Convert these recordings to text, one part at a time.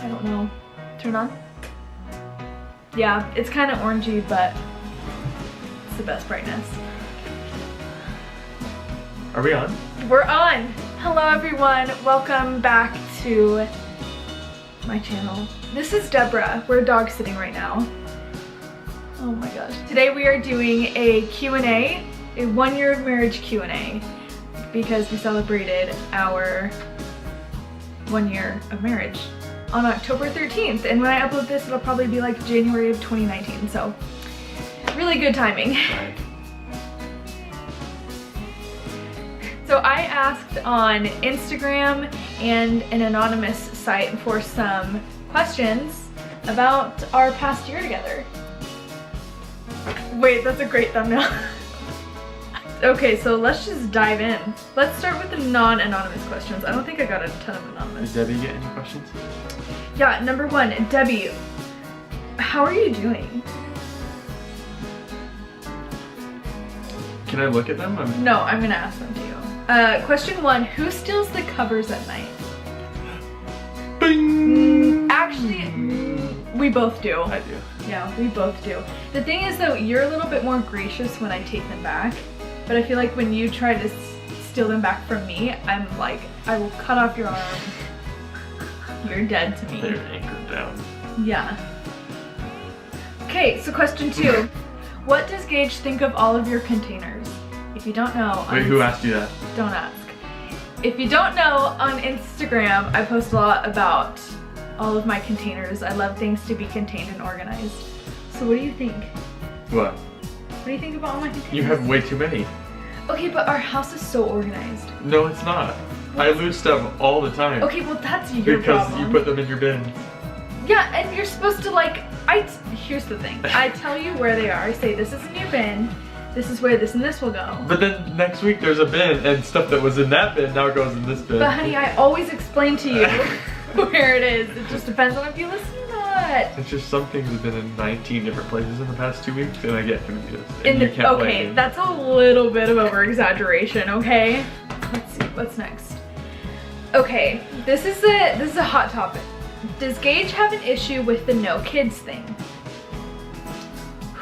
I don't know. Turn on? Yeah, it's kind of orangey, but it's the best brightness. Are we on? We're on! Hello everyone, welcome back to my channel. This is Deborah. We're dog sitting right now. Oh my gosh. Today we are doing a Q&A, a 1 year of marriage Q&A, because we celebrated our 1 year of marriage on October 13th. And when I upload this, it'll probably be like January of 2019, so really good timing. Right. So I asked on Instagram and an anonymous site for some questions about our past year together. Wait, that's a great thumbnail. Okay, so let's just dive in. Let's start with the non-anonymous questions. I don't think I got a ton of anonymous. Did Debbie get any questions? Yeah, number one, Debbie, how are you doing? Can I look at them? No, I'm gonna ask them to you. Question one, who steals the covers at night? Bing! Actually, we both do. I do. Yeah, we both do. The thing is though, you're a little bit more gracious when I take them back, but I feel like when you try to steal them back from me, I'm like, I will cut off your arm. You're dead to me. They're anchored down. Yeah. Okay, so question two. What does Gage think of all of your containers? If you don't know... Wait, who asked you that? Don't ask. If you don't know, on Instagram, I post a lot about all of my containers. I love things to be contained and organized. So what do you think? What? What do you think about all my containers? You have way too many. Okay, but our house is so organized. No, it's not. I lose stuff all the time. Okay, well that's your because problem. you put them in your bin. Yeah, and you're supposed to like, here's the thing. I tell you where they are. I say, this is in your bin. This is where this and this will go. But then next week there's a bin and stuff that was in that bin now goes in this bin. But honey, I always explain to you where it is. It just depends on if you listen or not. It's just some things have been in 19 different places in the past 2 weeks and I get confused. And you can't blame Okay, me. that's a little bit of over-exaggeration, okay? Let's see, what's next? Okay, this is a hot topic. Does Gage have an issue with the no kids thing?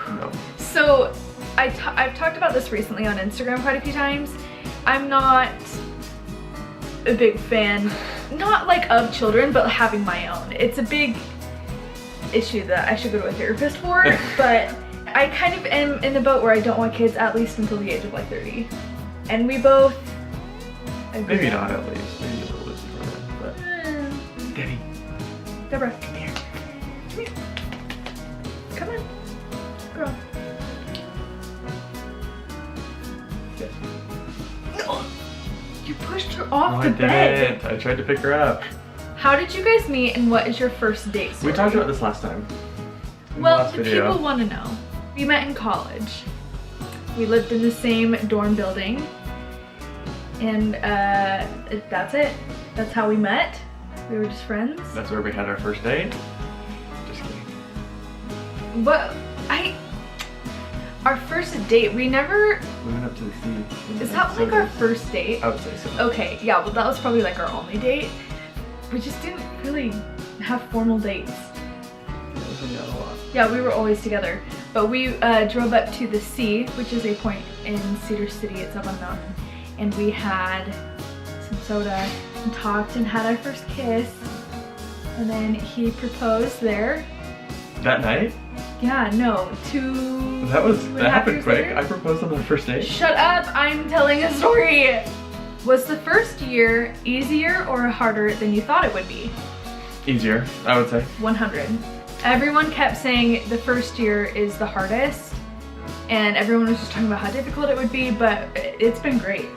No. So, I've talked about this recently on Instagram quite a few times. I'm not a big fan, not like of children, but having my own. It's a big issue that I should go to a therapist for, but I kind of am in the boat where I don't want kids at least until the age of like 30. And we both agree. Maybe not at least. Maybe a little bit before then, but... Debbie. Deborah, come here. Come here. Come on. Girl. No! You pushed her off the bed. I tried to pick her up. How did you guys meet and what is your first date story? We talked about this last time. In Well, last the video. people want to know. We met in college. We lived in the same dorm building. And that's it. That's how we met. We were just friends. That's where we had our first date. Just kidding. But our first date, we never, We went up to the sea. is that like our first date? I would say so. Okay, yeah, well that was probably like our only date. We just didn't really have formal dates. Yeah, we hung out a lot. Yeah, we were always together. But we drove up to the sea, which is a point in Cedar City. It's up on a mountain. And we had some soda and talked and had our first kiss. And then he proposed there. That night? Yeah, no, That happened quick. I proposed on my first date. Shut up, I'm telling a story. Was the first year easier or harder than you thought it would be? Easier, I would say. 100. Everyone kept saying the first year is the hardest, and everyone was just talking about how difficult it would be, but it's been great.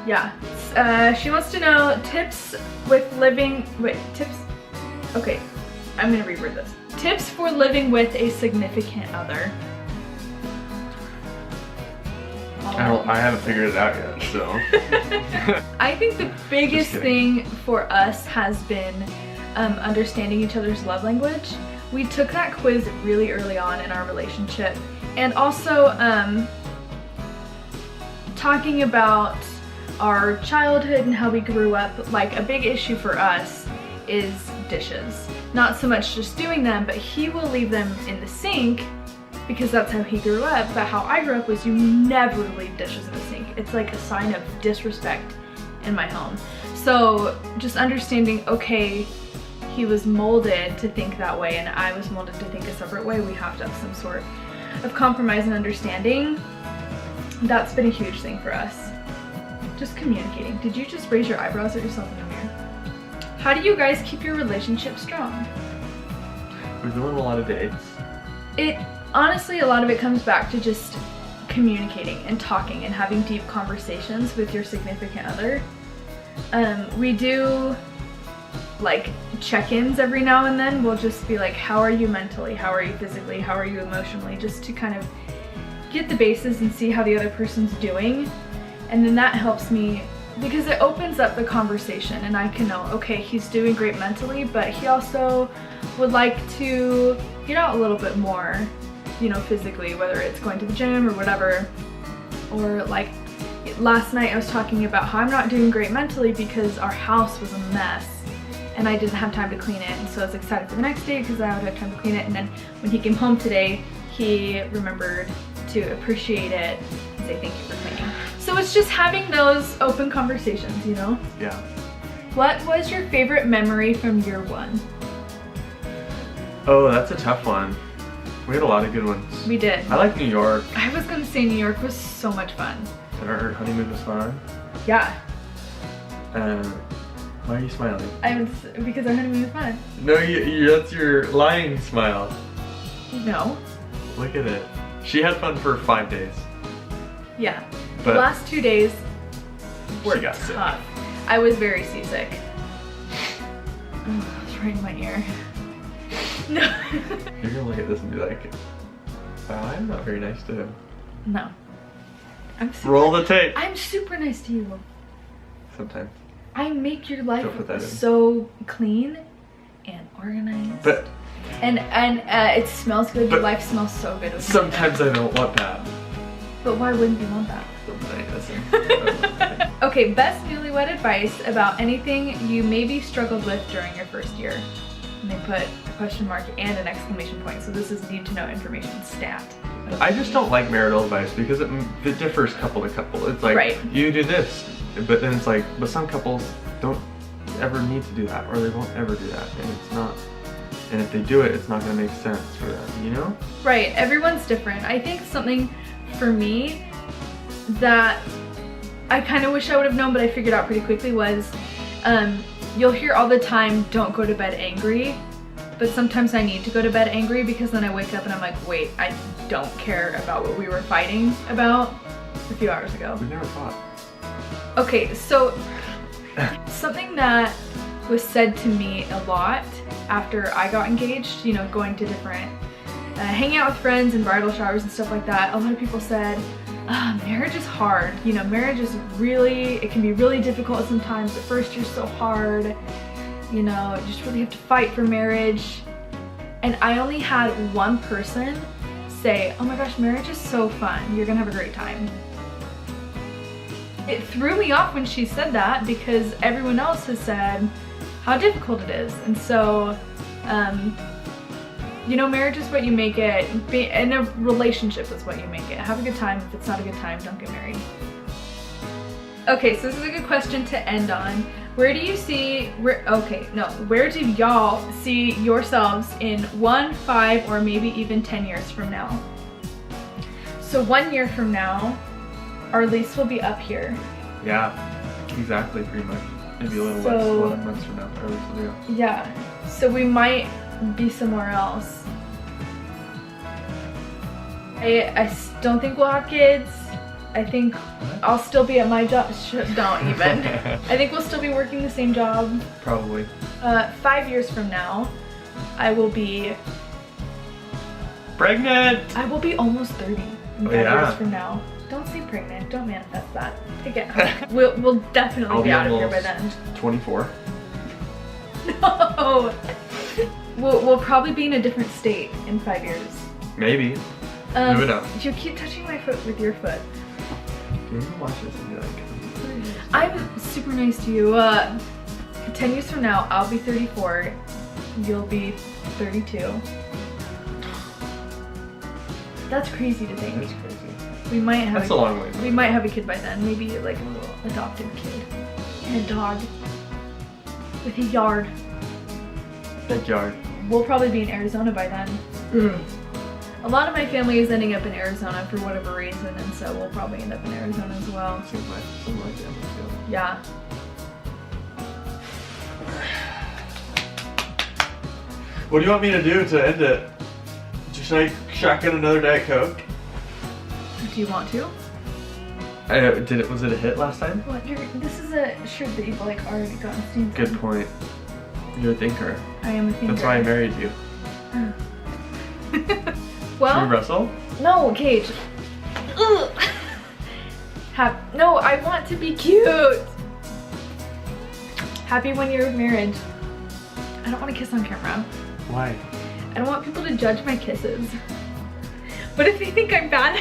Yeah. She wants to know tips with living, tips? Okay, I'm gonna reword this. Tips for living with a significant other. I haven't figured it out yet, so. I think the biggest thing for us has been understanding each other's love language. We took that quiz really early on in our relationship, and also talking about our childhood and how we grew up. Like, a big issue for us is dishes. Not so much just doing them, but he will leave them in the sink because that's how he grew up. But how I grew up was you never leave dishes in the sink. It's like a sign of disrespect in my home. So just understanding, okay, he was molded to think that way and I was molded to think a separate way. We have to have some sort of compromise and understanding. That's been a huge thing for us. Just communicating. Did you just raise your eyebrows at yourself in the mirror? How do you guys keep your relationship strong? We're doing a lot of dates. Honestly, a lot of it comes back to just communicating and talking and having deep conversations with your significant other. We do like check-ins every now and then. We'll just be like, how are you mentally? How are you physically? How are you emotionally? Just to kind of get the bases and see how the other person's doing. And then that helps me because it opens up the conversation and I can know, okay, he's doing great mentally, but he also would like to get out a little bit more, you know, physically, whether it's going to the gym or whatever. Or like last night I was talking about how I'm not doing great mentally because our house was a mess and I didn't have time to clean it, and so I was excited for the next day because I would have time to clean it. And then when he came home today, he remembered to appreciate it and say thank you for cleaning. So it's just having those open conversations, you know? Yeah. What was your favorite memory from year one? Oh, that's a tough one. We had a lot of good ones. We did. I like New York. I was gonna say New York was so much fun. Our honeymoon was fun. Yeah. Why are you smiling? Because our honeymoon was fun. No, that's your lying smile. No. Look at it. She had fun for 5 days. Yeah. But the last 2 days were she got tough. I was very seasick. Oh, it's right in my ear. No. You're gonna look at this and be like, wow, I'm not very nice to him. No. Roll the tape. I'm super nice to you. Sometimes. I make your life Don't put that in. so clean and organized. But and it smells good. Your life smells so good. Sometimes I don't want that. But why wouldn't you want that? Okay, best newlywed advice about anything you maybe struggled with during your first year. And they put a question mark and an exclamation point. So this is need to know information stat. I just don't like marital advice because it differs couple to couple. It's like, right. You do this, but then it's like, but some couples don't ever need to do that, or they won't ever do that, and it's not, and if they do it, it's not gonna make sense for them, you know? Right, everyone's different. I think something for me that I kind of wish I would have known, but I figured out pretty quickly was, you'll hear all the time, don't go to bed angry. But sometimes I need to go to bed angry because then I wake up and I'm like, wait, I don't care about what we were fighting about a few hours ago. We've never fought. Okay, so something that was said to me a lot after I got engaged, you know, going to different, hanging out with friends and bridal showers and stuff like that, a lot of people said, marriage is hard. You know, marriage is really, it can be really difficult sometimes. At first you're so hard. You know, you just really have to fight for marriage. And I only had one person say, oh my gosh, marriage is so fun. You're gonna have a great time. It threw me off when she said that because everyone else has said how difficult it is. And so, you know, marriage is what you make it. And a relationship is what you make it. Have a good time. If it's not a good time, don't get married. Okay, so this is a good question to end on. Where do you see, where do y'all see yourselves in 1, 5, or maybe even 10 years from now? So 1 year from now, our lease will be up here. Yeah, exactly, pretty much. Maybe a little less, 11 months from now, our lease will be up. Yeah, so we might be somewhere else. I don't think we'll have kids. I think I'll still be at my job. Don't even. I think we'll still be working the same job. Probably. 5 years from now, I will be pregnant. I will be almost 30 in 5 years from now. Don't say pregnant. Don't manifest that. Take it out. We'll definitely be out of here by then. 24. No. We'll probably be in a different state in 5 years. Maybe. Move it up. You keep touching my foot with your foot. Can you watch this and be like, I'm super nice to you. 10 years from now, I'll be 34. You'll be 32. That's crazy to think. That's crazy. We might have. That's a long way. We might have a kid by then. Maybe like a little adopted kid and a dog with a yard. Backyard. We'll probably be in Arizona by then. A lot of my family is ending up in Arizona for whatever reason, and so we'll probably end up in Arizona as well. Seems like something like that. Yeah. What do you want me to do to end it? Should I shotgun another Diet Coke? Do you want to? Was it a hit last time? What? This is a shirt that you've like already gotten stains Good on. point. You're a thinker. I am a thinker. That's why I married you. Well, Should we wrestle? no, Cage. Ugh. No, I want to be cute. Happy 1 year of marriage. I don't want to kiss on camera. Why? I don't want people to judge my kisses. What if they think I'm bad?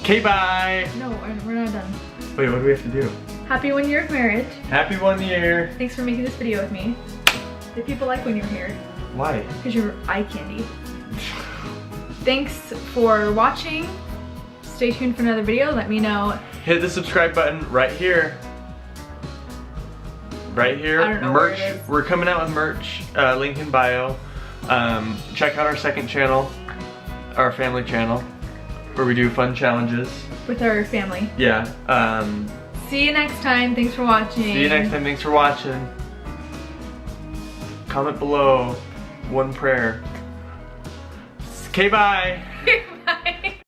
Okay, bye. No, we're not done. Wait, what do we have to do? Happy 1 year of marriage. Happy 1 year. Thanks for making this video with me. The people like when you're here Why? because you're eye candy. Thanks for watching. Stay tuned for another video. Let me know. Hit the subscribe button right here. Right here. I don't know where merch. it is. We're coming out with merch. Link in bio. Check out our second channel, our family channel, where we do fun challenges. With our family. Yeah. See you next time. Thanks for watching. See you next time. Thanks for watching. Comment below one prayer. Okay, bye.